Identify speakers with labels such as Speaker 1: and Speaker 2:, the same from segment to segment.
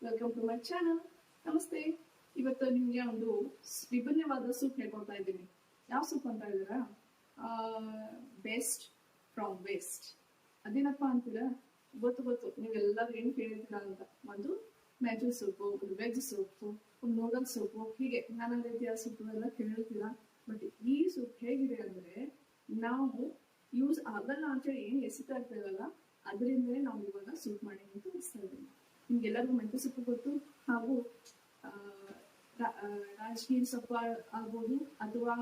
Speaker 1: Welcome to my channel. ನಮಸ್ತೆ. ಇವತ್ತು ನಿಮಗೆ ಒಂದು ವಿಭಿನ್ನವಾದ ಸೂಪ್ ಹೇಳ್ಕೊಡ್ತಾ ಇದ್ದೀನಿ. ಯಾವ ಸೂಪ್ ಅಂತ ಹೇಳಿದ್ರ ಬೆಸ್ಟ್ ಫ್ರಮ್ ವೇಸ್ಟ್. ಅದೇನಪ್ಪ ಅಂತೀರಾ? ಗೊತ್ತು ನೀವೆಲ್ಲರೂ ಏನು ಕೇಳಿರ್ತೀರ ಅಂತ. ಒಂದು ಮ್ಯಾಜು ಸೂಪು, ಒಂದು ವೆಜ್ ಸೂಪು, ಒಂದು ನೂಡಲ್ ಸೂಪು, ಹೀಗೆ ನಾನಾ ರೀತಿಯ ಸೂಪು ಎಲ್ಲ ಕೇಳಿರ್ತೀರ. ಬಟ್ ಈ ಸೂಪ್ ಹೇಗಿದೆ ಅಂದ್ರೆ, ನಾವು ಯೂಸ್ ಆಗಲ್ಲ ಅಂತೇಳಿ ಏನು ಎಸಿತಾ ಇರ್ತೇವಲ್ಲ, ಅದರಿಂದಲೇ ನಾವು ಇವಾಗ ಸೂಪ್ ಮಾಡಿ ಅಂತ ತೋರಿಸ್ತಾ ಇದ್ದೀನಿ. ನಿಮ್ಗೆಲ್ಲರಿಗೂ ಮೆಂತ್ಯ ಸೊಪ್ಪು ಗೊತ್ತು, ಹಾಗೂ ರಾಜಗಿರಿ ಸೊಪ್ಪು ಆಗ್ಬೋದು, ಅಥವಾ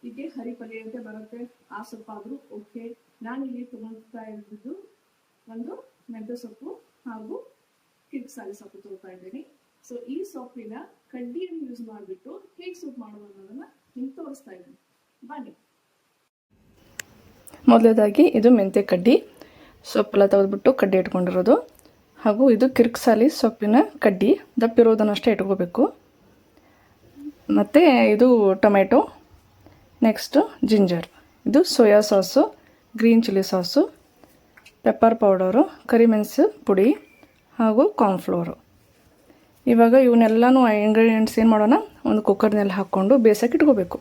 Speaker 1: ಹೀಗೆ ಹರಿಪಲ್ಲೆ ಅಂತ ಬರುತ್ತೆ, ಆ ಸೊಪ್ಪಾದ್ರೂ ಓಕೆ. ನಾನಿಲ್ಲಿ ತಗೊಳ್ತಾ ಇದ್ದು ಒಂದು ಮೆಂತ್ಯ ಸೊಪ್ಪು ಹಾಗೂ ಕಿರಿಕ್ಸಾಲಿ ಸೊಪ್ಪು ತಗೊಳ್ತಾ ಇದ್ದೀನಿ. ಸೊ ಈ ಸೊಪ್ಪಿನ ಕಡ್ಡಿಯನ್ನು ಯೂಸ್ ಮಾಡಿಬಿಟ್ಟು ಹೇಗೆ ಸೂಪ್ ಮಾಡೋದು ಅನ್ನೋದನ್ನ ನಿಮ್ಗೆ ತೋರಿಸ್ತಾ ಇದ್ದೀನಿ. ಬನ್ನಿ.
Speaker 2: ಮೊದಲನೇದಾಗಿ ಇದು ಮೆಂತ್ಯ ಕಡ್ಡಿ ಸೊಪ್ಪೆಲ್ಲ ತೆಗೆದ್ಬಿಟ್ಟು ಕಡ್ಡಿ ಇಟ್ಕೊಂಡಿರೋದು, ಹಾಗೂ ಇದು ಕಿರಿಕ್ಸಾಲಿ ಸೊಪ್ಪಿನ ಕಡ್ಡಿ ದಪ್ಪಿರೋದನ್ನಷ್ಟೇ ಇಟ್ಕೋಬೇಕು. ಮತ್ತು ಇದು ಟೊಮೆಟೊ, ನೆಕ್ಸ್ಟು ಜಿಂಜರ್, ಇದು soya sauce, green chilli sauce, pepper powder, ಕರಿಮೆಣಸು ಪುಡಿ ಹಾಗೂ ಕಾರ್ನ್ಫ್ಲೋರು. ಇವಾಗ ಇವನ್ನೆಲ್ಲನೂ ಇಂಗ್ರೀಡಿಯೆಂಟ್ಸ್ ಏನು ಮಾಡೋಣ, ಒಂದು ಕುಕ್ಕರ್ನಲ್ಲಿ ಹಾಕ್ಕೊಂಡು ಬೇಯಿಸೋಕೆ ಇಟ್ಕೋಬೇಕು.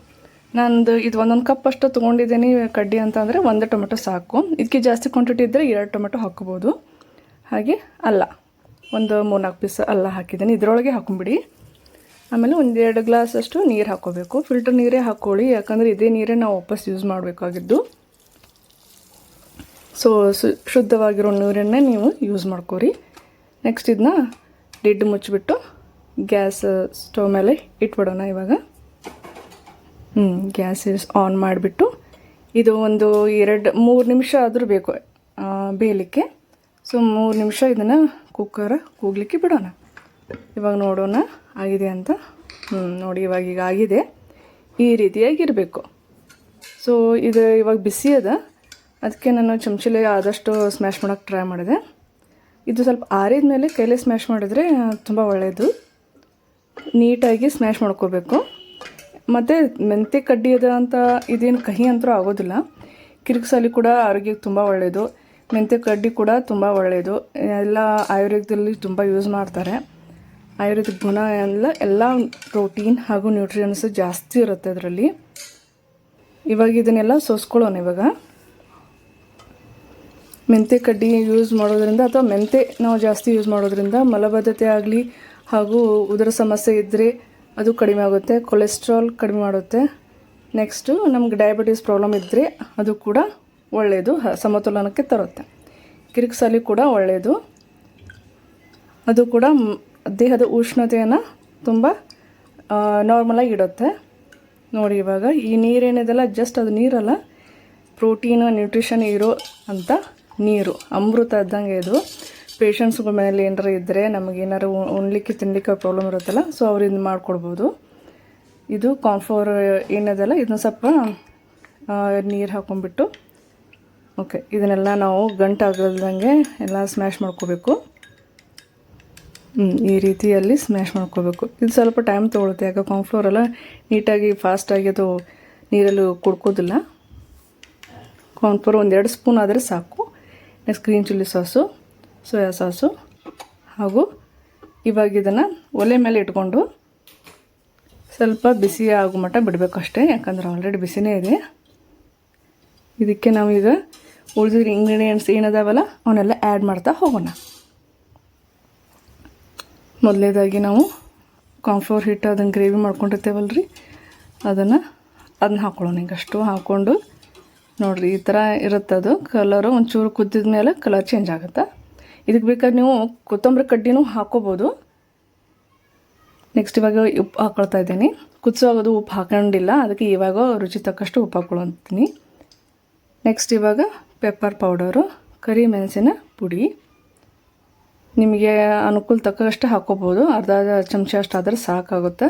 Speaker 2: ನಂದು ಇದು ಒಂದೊಂದು ಕಪ್ ಅಷ್ಟು ತೊಗೊಂಡಿದ್ದೀನಿ ಕಡ್ಡಿ ಅಂತ ಅಂದರೆ 1 ಟೊಮೆಟೊ ಸಾಕು. ಇದಕ್ಕೆ ಜಾಸ್ತಿ ಕ್ವಾಂಟಿಟಿ ಇದ್ದರೆ 2 ಟೊಮೆಟೊ ಹಾಕ್ಕೋಬೋದು. ಹಾಗೆ ಅಲ್ಲ, ಒಂದು 3-4 ಪೀಸ್ ಅಲ್ಲ ಹಾಕಿದ್ದೀನಿ, ಇದರೊಳಗೆ ಹಾಕೊಂಬಿಡಿ. ಆಮೇಲೆ 1-2 ಗ್ಲಾಸ್ ಅಷ್ಟು ನೀರು ಹಾಕ್ಕೋಬೇಕು. ಫಿಲ್ಟರ್ ನೀರೇ ಹಾಕ್ಕೊಳ್ಳಿ, ಯಾಕಂದರೆ ಇದೇ ನೀರೇ ನಾವು ವಾಪಸ್ ಯೂಸ್ ಮಾಡಬೇಕಾಗಿದ್ದು. ಸೊ ಶುದ್ಧವಾಗಿರೋ ನೀರನ್ನೇ ನೀವು ಯೂಸ್ ಮಾಡ್ಕೋರಿ. ನೆಕ್ಸ್ಟ್ ಇದನ್ನ ಲಿಡ್ ಮುಚ್ಚಿಬಿಟ್ಟು ಗ್ಯಾಸ್ ಸ್ಟವ್ ಮೇಲೆ ಇಟ್ಬಿಡೋಣ. ಇವಾಗ ಗ್ಯಾಸ್ ಆನ್ ಮಾಡಿಬಿಟ್ಟು ಇದು ಒಂದು 2-3 ನಿಮಿಷ ಆದರೂ ಬೇಕು ಬೇಯಲಿಕ್ಕೆ. ಸೊ 3 ನಿಮಿಷ ಇದನ್ನು ಕುಕ್ಕರ್ ಕೂಗಲಿಕ್ಕೆ ಬಿಡೋಣ. ಇವಾಗ ನೋಡೋಣ ಆಗಿದೆ ಅಂತ. ನೋಡಿ ಇವಾಗ ಈಗ ಆಗಿದೆ, ಈ ರೀತಿಯಾಗಿರಬೇಕು. ಸೊ ಇದು ಇವಾಗ ಬಿಸಿ ಅದ, ಅದಕ್ಕೆ ನಾನು ಚಮಚಲಿ ಆದಷ್ಟು ಸ್ಮ್ಯಾಶ್ ಮಾಡೋಕ್ಕೆ ಟ್ರೈ ಮಾಡಿದೆ. ಇದು ಸ್ವಲ್ಪ ಆರಿದ ಮೇಲೆ ಕೈಲೇ ಸ್ಮ್ಯಾಶ್ ಮಾಡಿದ್ರೆ ತುಂಬ ಒಳ್ಳೆಯದು. ನೀಟಾಗಿ ಸ್ಮ್ಯಾಶ್ ಮಾಡ್ಕೋಬೇಕು. ಮತ್ತು ಮೆಂತ್ಯ ಕಡ್ಡಿ ಅದ ಅಂತ ಇದೇನು ಕಹಿ ಅಂತೂ ಆಗೋದಿಲ್ಲ. ಕಿರಿಕ್ಸಾಲಿ ಕೂಡ ಆರೋಗ್ಯಕ್ಕೆ ತುಂಬ ಒಳ್ಳೆಯದು, ಮೆಂತ್ಯ ಕಡ್ಡಿ ಕೂಡ ತುಂಬ ಒಳ್ಳೆಯದು. ಎಲ್ಲ ಆಯುರ್ವೇದದಲ್ಲಿ ತುಂಬ ಯೂಸ್ ಮಾಡ್ತಾರೆ. ಆಯುರ್ವೇದಿಕ್ ಗುಣ ಎಲ್ಲ ಪ್ರೋಟೀನ್ ಹಾಗೂ ನ್ಯೂಟ್ರಿಯನ್ಸ್ ಜಾಸ್ತಿ ಇರುತ್ತೆ ಅದರಲ್ಲಿ. ಇವಾಗ ಇದನ್ನೆಲ್ಲ ಸೋಸ್ಕೊಳ್ಳೋಣ. ಇವಾಗ ಮೆಂತ್ಯ ಕಡ್ಡಿ ಯೂಸ್ ಮಾಡೋದ್ರಿಂದ ಅಥವಾ ಮೆಂತ್ಯ ನಾವು ಜಾಸ್ತಿ ಯೂಸ್ ಮಾಡೋದ್ರಿಂದ ಮಲಬದ್ಧತೆ ಆಗಲಿ ಹಾಗೂ ಉದರ ಸಮಸ್ಯೆ ಇದ್ದರೆ ಅದು ಕಡಿಮೆ ಆಗುತ್ತೆ, ಕೊಲೆಸ್ಟ್ರಾಲ್ ಕಡಿಮೆ ಮಾಡುತ್ತೆ. ನೆಕ್ಸ್ಟು ನಮ್ಗೆ ಡಯಾಬಿಟೀಸ್ ಪ್ರಾಬ್ಲಮ್ ಇದ್ದರೆ ಅದು ಕೂಡ ಒಳ್ಳೆಯದು, ಸಮತೋಲನಕ್ಕೆ ತರುತ್ತೆ. ಕಿರಿಕ್ಸಾಲಿ ಕೂಡ ಒಳ್ಳೆಯದು, ಅದು ಕೂಡ ದೇಹದ ಉಷ್ಣತೆಯನ್ನು ತುಂಬ ನಾರ್ಮಲಾಗಿ ಇಡುತ್ತೆ. ನೋಡಿ ಇವಾಗ ಈ ನೀರೇನಿದೆಲ್ಲ ಜಸ್ಟ್ ಅದು ನೀರಲ್ಲ, ಪ್ರೋಟೀನ್ ನ್ಯೂಟ್ರಿಷನ್ ಇರೋ ಅಂತ ನೀರು, ಅಮೃತ ಇದ್ದಂಗೆ ಇದು. ಪೇಷಂಟ್ಸ್ಗಳ ಮನೇಲಿ ಏನಾರು ಇದ್ದರೆ, ನಮಗೇನಾರು ಉಣ್ಲಿಕ್ಕೆ ತಿನ್ನಲಿಕ್ಕೆ ಪ್ರಾಬ್ಲಮ್ ಇರುತ್ತಲ್ಲ, ಸೊ ಅವ್ರು ಇದನ್ನ ಮಾಡಿಕೊಡ್ಬೋದು. ಇದು ಕಾರ್ನ್ಫ್ಲೋರ್ ಏನದಲ್ಲ, ಇದನ್ನ ಸ್ವಲ್ಪ ನೀರು ಹಾಕ್ಕೊಂಡ್ಬಿಟ್ಟು ಓಕೆ ಇದನ್ನೆಲ್ಲ ನಾವು ಗಂಟಾಗಲ್ದಂಗೆ ಎಲ್ಲ ಸ್ಮ್ಯಾಶ್ ಮಾಡ್ಕೋಬೇಕು. ಈ ರೀತಿಯಲ್ಲಿ ಸ್ಮ್ಯಾಶ್ ಮಾಡ್ಕೋಬೇಕು. ಇದು ಸ್ವಲ್ಪ ಟೈಮ್ ತೊಗೊಳುತ್ತೆ, ಯಾಕೆ ಕಾರ್ನ್ಫ್ಲೋರೆಲ್ಲ ನೀಟಾಗಿ ಫಾಸ್ಟಾಗಿ ಅದು ನೀರಲ್ಲಿ ಕುಡ್ಕೋದಿಲ್ಲ. ಕಾರ್ನ್ಫ್ಲೋರ್ 1-2 ಸ್ಪೂನ್ ಆದರೆ ಸಾಕು. Next green chilli sauce, soya sauce, ಹಾಗೂ ಇವಾಗ ಇದನ್ನು ಒಲೆ ಮೇಲೆ ಇಟ್ಕೊಂಡು ಸ್ವಲ್ಪ ಬಿಸಿ ಆಗೋ ಮಟ್ಟ ಬಿಡಬೇಕು ಅಷ್ಟೇ, ಯಾಕಂದ್ರೆ ಆಲ್ರೆಡಿ ಬಿಸಿನೇ ಇದೆ. ಇದಕ್ಕೆ ನಾವೀಗ ಉಳಿದಿರೋ ಇಂಗ್ರೀಡಿಯೆಂಟ್ಸ್ ಏನದಾವಲ್ಲ ಅವನ್ನೆಲ್ಲ ಆ್ಯಡ್ ಮಾಡ್ತಾ ಹೋಗೋಣ. ಮೊದಲನೇದಾಗಿ ನಾವು ಕಾರ್ನ್ಫ್ಲೋರ್ ಹಿಟ್ಟು ಅದನ್ನು ಗ್ರೇವಿ ಮಾಡ್ಕೊಂಡಿರ್ತೇವಲ್ರಿ, ಅದನ್ನು ಹಾಕ್ಕೊಳ್ಳೋಣ. ಈಗ ಅಷ್ಟು ಹಾಕ್ಕೊಂಡು ನೋಡಿರಿ, ಈ ಥರ ಇರುತ್ತೆ ಅದು ಕಲರು. ಒಂಚೂರು ಕುದ್ದಿದ ಮೇಲೆ ಕಲರ್ ಚೇಂಜ್ ಆಗುತ್ತೆ. ಇದಕ್ಕೆ ಬೇಕಾದ್ರೆ ನೀವು ಕೊತ್ತಂಬರಿ ಕಡ್ಡಿನೂ ಹಾಕ್ಕೋಬೋದು. ನೆಕ್ಸ್ಟ್ ಇವಾಗ ಉಪ್ಪು ಹಾಕ್ಕೊಳ್ತಾ ಇದ್ದೀನಿ. ಕುದಿಸೋಗೋದು ಉಪ್ಪು ಹಾಕೊಂಡಿಲ್ಲ, ಅದಕ್ಕೆ ಇವಾಗ ರುಚಿ ತಕ್ಕಷ್ಟು ಉಪ್ಪು ಹಾಕ್ಕೊಳ್ತೀನಿ. ನೆಕ್ಸ್ಟ್ ಇವಾಗ ಪೆಪ್ಪರ್ ಪೌಡರು, ಕರಿಮೆಣಸಿನ ಪುಡಿ, ನಿಮಗೆ ಅನುಕೂಲ ತಕ್ಕಷ್ಟು ಹಾಕ್ಕೋಬೋದು. ಅರ್ಧ ಚಮಚ ಅಷ್ಟು ಆದರೆ ಸಾಕಾಗುತ್ತೆ,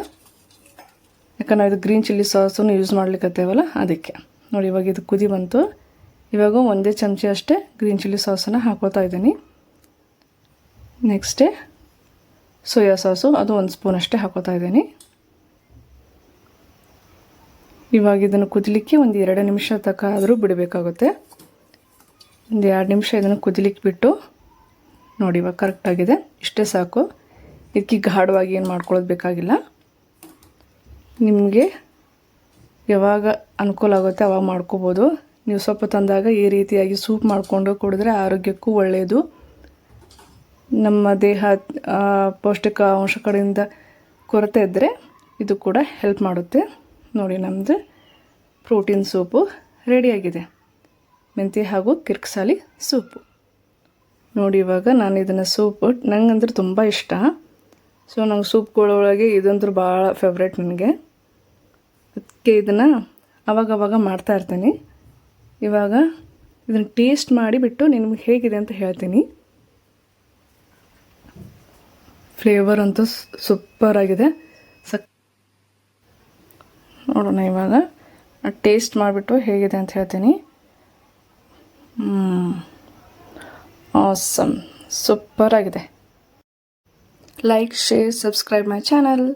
Speaker 2: ಯಾಕಂದ್ರೆ ಇದು ಗ್ರೀನ್ ಚಿಲ್ಲಿ ಸಾಸನ್ನು ಯೂಸ್ ಮಾಡ್ಲಿಕ್ಕತ್ತೇವಲ್ಲ ಅದಕ್ಕೆ. ನೋಡಿ ಇವಾಗ ಇದು ಕುದಿ ಬಂತು. ಇವಾಗ 1 ಚಮಚ ಅಷ್ಟೇ ಗ್ರೀನ್ ಚಿಲ್ಲಿ ಸಾಸನ್ನು ಹಾಕೋತಾ ಇದ್ದೀನಿ. ನೆಕ್ಸ್ಟೇ ಸೋಯಾ ಸಾಸು, ಅದು 1 ಸ್ಪೂನ್ ಅಷ್ಟೇ ಹಾಕೋತಾ ಇದ್ದೀನಿ. ಇವಾಗ ಇದನ್ನು ಕುದಿಲಿಕ್ಕೆ 1-2 ನಿಮಿಷ ತನಕ ಆದರೂ ಬಿಡಬೇಕಾಗುತ್ತೆ. 1-2 ನಿಮಿಷ ಇದನ್ನು ಕುದಿಲಿಕ್ಕೆ ಬಿಟ್ಟು ನೋಡಿ ಇವಾಗ ಕರೆಕ್ಟಾಗಿದೆ, ಇಷ್ಟೇ ಸಾಕು. ಇದಕ್ಕೆ ಗಾಢವಾಗಿ ಏನು ಮಾಡ್ಕೊಳ್ಳೋದು ಬೇಕಾಗಿಲ್ಲ. ನಿಮಗೆ ಯಾವಾಗ ಅನುಕೂಲ ಆಗುತ್ತೆ ಅವಾಗ ಮಾಡ್ಕೋಬೋದು. ನೀವು ಸೊಪ್ಪು ತಂದಾಗ ಈ ರೀತಿಯಾಗಿ ಸೂಪ್ ಮಾಡಿಕೊಂಡು ಕುಡಿದ್ರೆ ಆರೋಗ್ಯಕ್ಕೂ ಒಳ್ಳೆಯದು. ನಮ್ಮ ದೇಹ ಪೌಷ್ಟಿಕಾಂಶ ಕಡೆಯಿಂದ ಕೊರತೆ ಇದ್ದರೆ ಇದು ಕೂಡ ಹೆಲ್ಪ್ ಮಾಡುತ್ತೆ. ನೋಡಿ, ನಮ್ಮದು ಪ್ರೋಟೀನ್ ಸೂಪು ರೆಡಿಯಾಗಿದೆ. ಮೆಂತ್ಯ ಹಾಗೂ ಕಿರ್ಕ್ಸಾಲಿ ಸೂಪು. ನೋಡಿ, ಇವಾಗ ನಾನು ಇದನ್ನು ಸೂಪು ನಂಗಂದ್ರೆ ತುಂಬ ಇಷ್ಟ. ಸೊ ನಂಗೆ ಸೂಪ್ಗಳೊಳಗೆ ಇದಂದ್ರೆ ಭಾಳ ಫೇವ್ರೇಟ್ ನನಗೆ. ಅದಕ್ಕೆ ಇದನ್ನು ಅವಾಗವಾಗ ಮಾಡ್ತಾಯಿರ್ತೀನಿ. ಇವಾಗ ಇದನ್ನು ಟೇಸ್ಟ್ ಮಾಡಿಬಿಟ್ಟು ನಿಮ್ಗೆ ಹೇಗಿದೆ ಅಂತ ಹೇಳ್ತೀನಿ. ಫ್ಲೇವರ್ ಅಂತೂ ಸೂಪರಾಗಿದೆ. ನೋಡೋಣ, ಇವಾಗ ಟೇಸ್ಟ್ ಮಾಡಿಬಿಟ್ಟು ಹೇಗಿದೆ ಅಂತ ಹೇಳ್ತೀನಿ. ಆಸಮ್, ಸೂಪರಾಗಿದೆ. Like, share, subscribe my channel.